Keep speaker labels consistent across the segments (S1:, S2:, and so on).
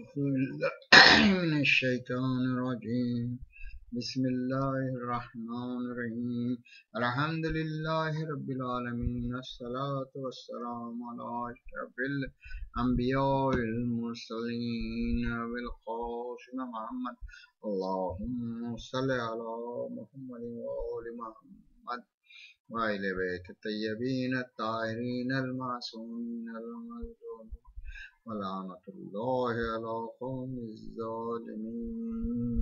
S1: من الشيطان الرجيم. بسم الله الرحمن الرحيم. الحمد لله رب العالمين، الصلاة والسلام على أشرف الأنبياء والمرسلين والقاسم محمد. اللهم صل على محمد وآل محمد وآل بيت الطيبين الطاهرين المعصومين المظلومين، ولعنة الله على قوم الظالمين.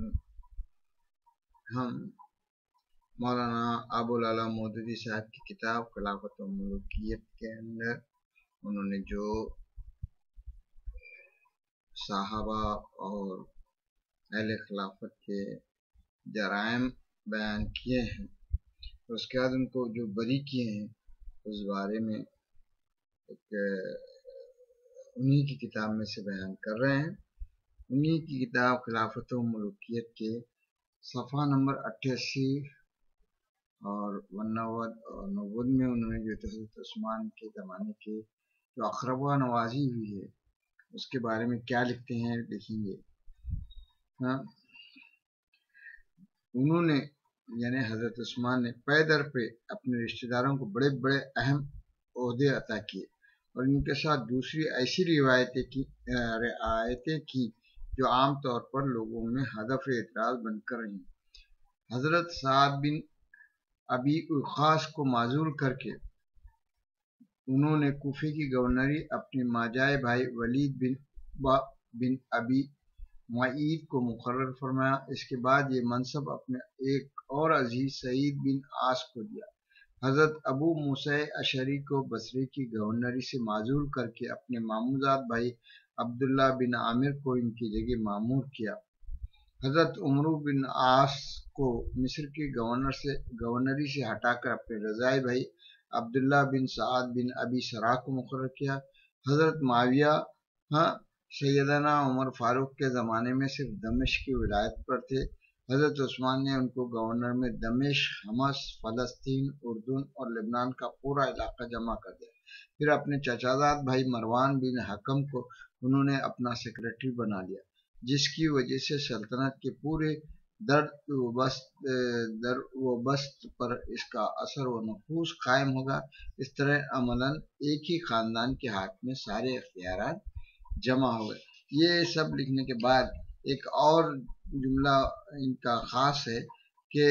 S1: ہم مولانا ابوالعلا مودودی صاحب کی کتاب خلافت و ملوکیت کے اندر انہوں نے جو صحابہ اور اہل خلافت کے جرائم بیان کیے ہیں، اس کے بعد ان کو جو بری کیے ہیں اس بارے میں ایک انہی کی کتاب میں سے بیان کر رہے ہیں۔ انہی کی کتاب خلافت و ملوکیت کے صفحہ نمبر 88 اور 90 اور 90 میں انہوں نے جو حضرت عثمان کے زمانے کے جو اقربا نوازی ہوئی ہے اس کے بارے میں کیا لکھتے ہیں دیکھیں گے۔ انہوں نے یعنی حضرت عثمان نے پے در پہ اپنے رشتہ داروں کو بڑے بڑے اہم عہدے عطا کیے اور ان کے ساتھ دوسری ایسی رعایتیں کی جو عام طور پر لوگوں میں ہدف اعتراض بن کر رہی۔ حضرت سعد بن ابی وقاص کو معزول کر کے انہوں نے کوفے کی گورنری اپنے ماجائے بھائی ولید بن ابی معید کو مقرر فرمایا۔ اس کے بعد یہ منصب اپنے ایک اور عزیز سعید بن عاص کو دیا۔ حضرت ابو موسیٰ اشعری کو بصرے کی گورنری سے معزول کر کے اپنے ماموزاد بھائی عبداللہ بن عامر کو ان کی جگہ مامور کیا۔ حضرت عمرو بن عاص کو مصر کی گورنری سے ہٹا کر اپنے رضائی بھائی عبداللہ بن سعد بن ابی سرح کو مقرر کیا۔ حضرت معاویہ سیدنا عمر فاروق کے زمانے میں صرف دمشق کی ولایت پر تھے۔ حضرت عثمان نے ان کو گورنر میں دمشق، حمص، فلسطین، اردن اور لبنان کا پورا علاقہ جمع کر دیا۔ پھر اپنے چچازاد بھائی مروان بن حکم کو انہوں نے اپنا سیکرٹری بنا لیا، جس کی وجہ سے سلطنت کے پورے در و بست پر اس کا اثر و نفوذ قائم ہوگا۔ اس طرح عملاً ایک ہی خاندان کے ہاتھ میں سارے اختیارات جمع ہو گئے۔ یہ سب لکھنے کے بعد ایک اور جملہ ان کا خاص ہے کہ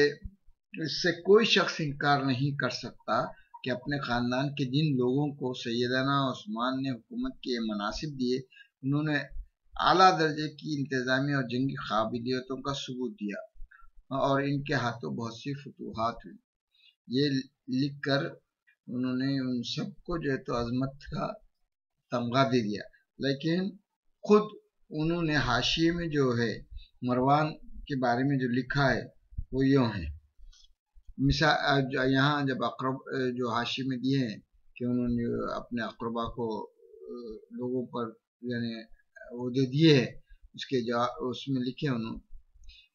S1: اس سے کوئی شخص انکار نہیں کر سکتا کہ اپنے خاندان کے جن لوگوں کو سیدنا عثمان نے حکومت کے مناصب دیے انہوں نے اعلیٰ درجے کی انتظامی اور جنگی قابلیتوں کا ثبوت دیا اور ان کے ہاتھوں بہت سی فتوحات ہوئی۔ یہ لکھ کر انہوں نے ان سب کو جو ہے تو عظمت کا تمغہ دے دیا، لیکن خود انہوں نے حاشیے میں جو ہے مروان کے بارے میں جو لکھا ہے وہ یوں ہے۔ یہاں جب اقرب جو حاشیے میں دیے ہیں کہ انہوں نے اپنے اقربا کو لوگوں پر یعنی عہدے دیے ہیں، اس میں لکھے انہوں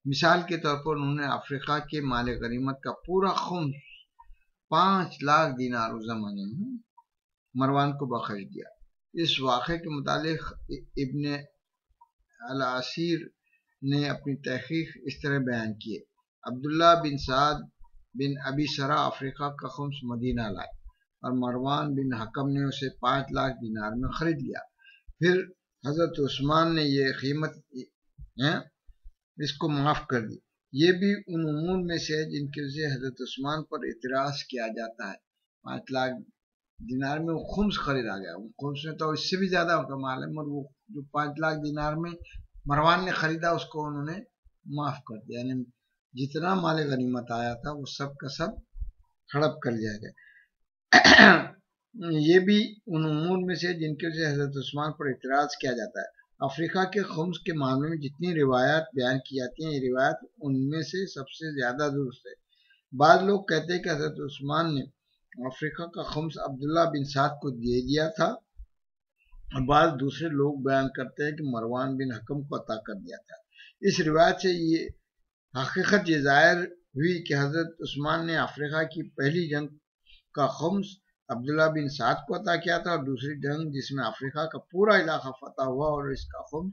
S1: مثال کے طور پر انہوں نے افریقہ کے مال غنیمت کا پورا خمس 5 لاکھ دینار اس زمانے میں مروان کو بخش دیا۔ اس واقعے کے متعلق ابن الاسیر نے اپنی تحقیق اس طرح بیان کیے۔ عبداللہ بن سعد بن ابی سرح افریقہ کا خمس مدینہ لائے اور مروان بن حکم نے اسے 5 لاکھ دینار میں خرید لیا۔ پھر حضرت عثمان نے یہ قیمت اس کو معاف کر دی۔ یہ بھی ان امور میں سے ہے جن کی وجہ سے حضرت عثمان پر اعتراض کیا جاتا ہے۔ 5 لاکھ دینار میں وہ خمس خریدا گیا، خمس میں تو اس سے بھی زیادہ ہوگا معلوم، اور وہ جو 5 لاکھ دینار میں مروان نے خریدا اس کو انہوں نے معاف کر دیا، یعنی جتنا مال غنیمت آیا تھا وہ سب کا سب ہڑپ کر لیا گیا۔ یہ بھی ان امور میں سے جن کی وجہ سے حضرت عثمان پر اعتراض کیا جاتا ہے۔ افریقہ کے خمس کے معاملے میں جتنی روایات بیان کی جاتی ہیں یہ روایت ان میں سے سب سے زیادہ درست ہے۔ بعض لوگ کہتے ہیں کہ حضرت عثمان نے افریقہ کا خمس عبداللہ بن سعد کو دے دیا تھا، اور بعض دوسرے لوگ بیان کرتے ہیں کہ مروان بن حکم کو عطا کر دیا تھا۔ اس روایت سے یہ حقیقت یہ ظاہر ہوئی کہ حضرت عثمان نے افریقہ کی پہلی جنگ کا خمس عبداللہ بن سعد کو عطا کیا تھا، اور دوسری جنگ جس میں افریقہ کا پورا علاقہ فتح ہوا اور اس کا خمس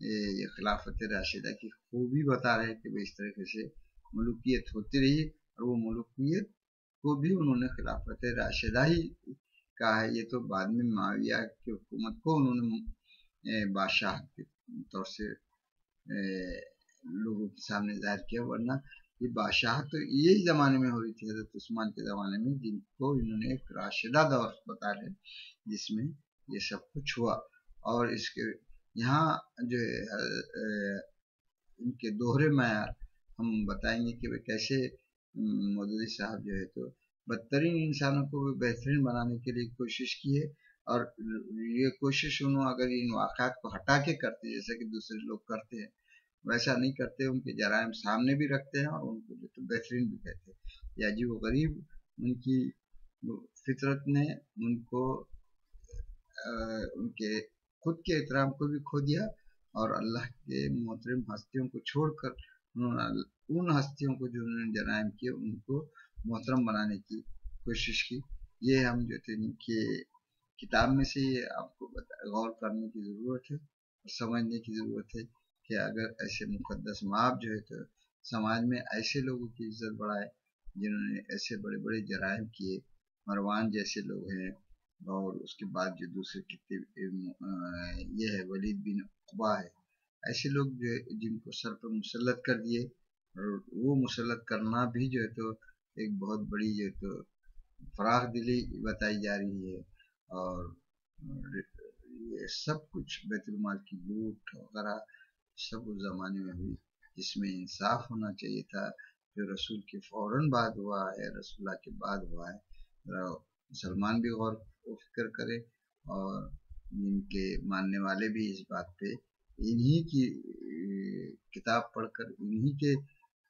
S1: یہ خلافت راشدہ کی خوبی بتا رہے کہ وہ اس طریقے سے ملوکیت ہوتی رہی، اور وہ ملوکیت کو بھی انہوں نے خلافت راشدہ ہی کہا ہے۔ یہ تو بعد میں معاویہ کی حکومت کو انہوں نے بادشاہ کے طور سے لوگوں کے سامنے ظاہر کیا، ورنہ یہ بادشاہ تو یہی زمانے میں ہوئی تھی، حضرت عثمان کے زمانے میں، جن کو انہوں نے ایک راشدہ دور بتا رہے جس میں یہ سب کچھ ہوا۔ اور اس کے یہاں جو ہے ان کے دوہرے معیار ہم بتائیں گے کہ وہ کیسے مودودی صاحب جو ہے تو بدترین انسانوں کو بھی بہترین بنانے کے لیے کوشش کی ہے، اور یہ کوشش انہوں اگر ان واقعات کو ہٹا کے کرتے جیسا کہ دوسرے لوگ کرتے ہیں ویسا نہیں کرتے، ان کے جرائم سامنے بھی رکھتے ہیں اور ان کو جو تو بہترین بھی کہتے ہیں۔ یا عجیب و غریب ان کی فطرت نے ان کو ان کے خود کے احترام کو بھی کھو دیا، اور اللہ کے محترم ہستیوں کو چھوڑ کر انہوں نے ان ہستیوں کو جو انہوں نے جرائم کیے ان کو محترم بنانے کی کوشش کی۔ یہ ہم جو تھے ان کے کتاب میں سے یہ آپ کو غور کرنے کی ضرورت ہے اور سمجھنے کی ضرورت ہے کہ اگر ایسے مقدس مآب جو ہے تو سماج میں ایسے لوگوں کی عزت بڑھائے جنہوں نے ایسے بڑے بڑے جرائم کیے، مروان جیسے لوگ ہیں، اور اس کے بعد جو دوسرے کتنے یہ ہے ولید بن عقبہ ہے، ایسے لوگ جو جن کو سر پر مسلط کر دیے، اور وہ مسلط کرنا بھی جو ہے تو ایک بہت بڑی جو ہے تو فراخ دلی بتائی جا رہی ہے، اور یہ سب کچھ بیت المال کی لوٹ وغیرہ سب اس زمانے میں ہوئی جس میں انصاف ہونا چاہیے تھا، جو رسول کے فوراً بعد ہوا ہے، رسول اللہ کے بعد ہوا ہے۔ مسلمان بھی غور و فکر کرے، اور ان کے ماننے والے بھی اس بات پہ انہی کی کتاب پڑھ کر انہی کے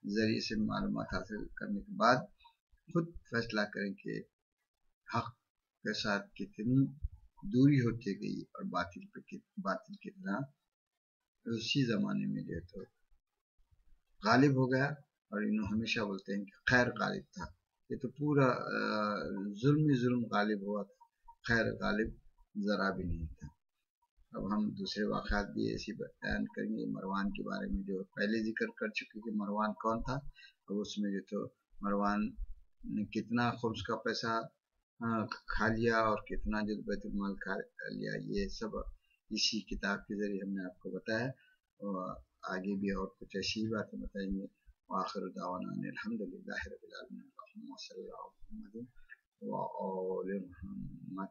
S1: ذریعے سے معلومات حاصل کرنے کے بعد خود فیصلہ کریں کہ حق کے ساتھ کتنی دوری ہوتی گئی اور باطل کتنا اسی زمانے میں جو ہے تو غالب ہو گیا، اور انہوں ہمیشہ بولتے ہیں کہ خیر غالب تھا۔ یہ تو پورا ظلم ہی ظلم غالب ہوا تھا، خیر غالب ذرا بھی نہیں تھا۔ اب ہم دوسرے واقعات بھی ایسی بیان کریں گے مروان کے بارے میں، جو پہلے ذکر کر چکے کہ مروان کون تھا، اور اس میں جو تو مروان نے کتنا خبز کا پیسہ کھا لیا اور کتنا جو بیت المال کھا لیا، یہ سب اسی کتاب کے ذریعے ہم نے آپ کو بتایا، اور آگے بھی اور کچھ ایسی ہی باتیں بتائیں گے۔ وآخر دعوانا الحمد للہ رب العالمین، اللہم صلی علی محمد وآل محمد۔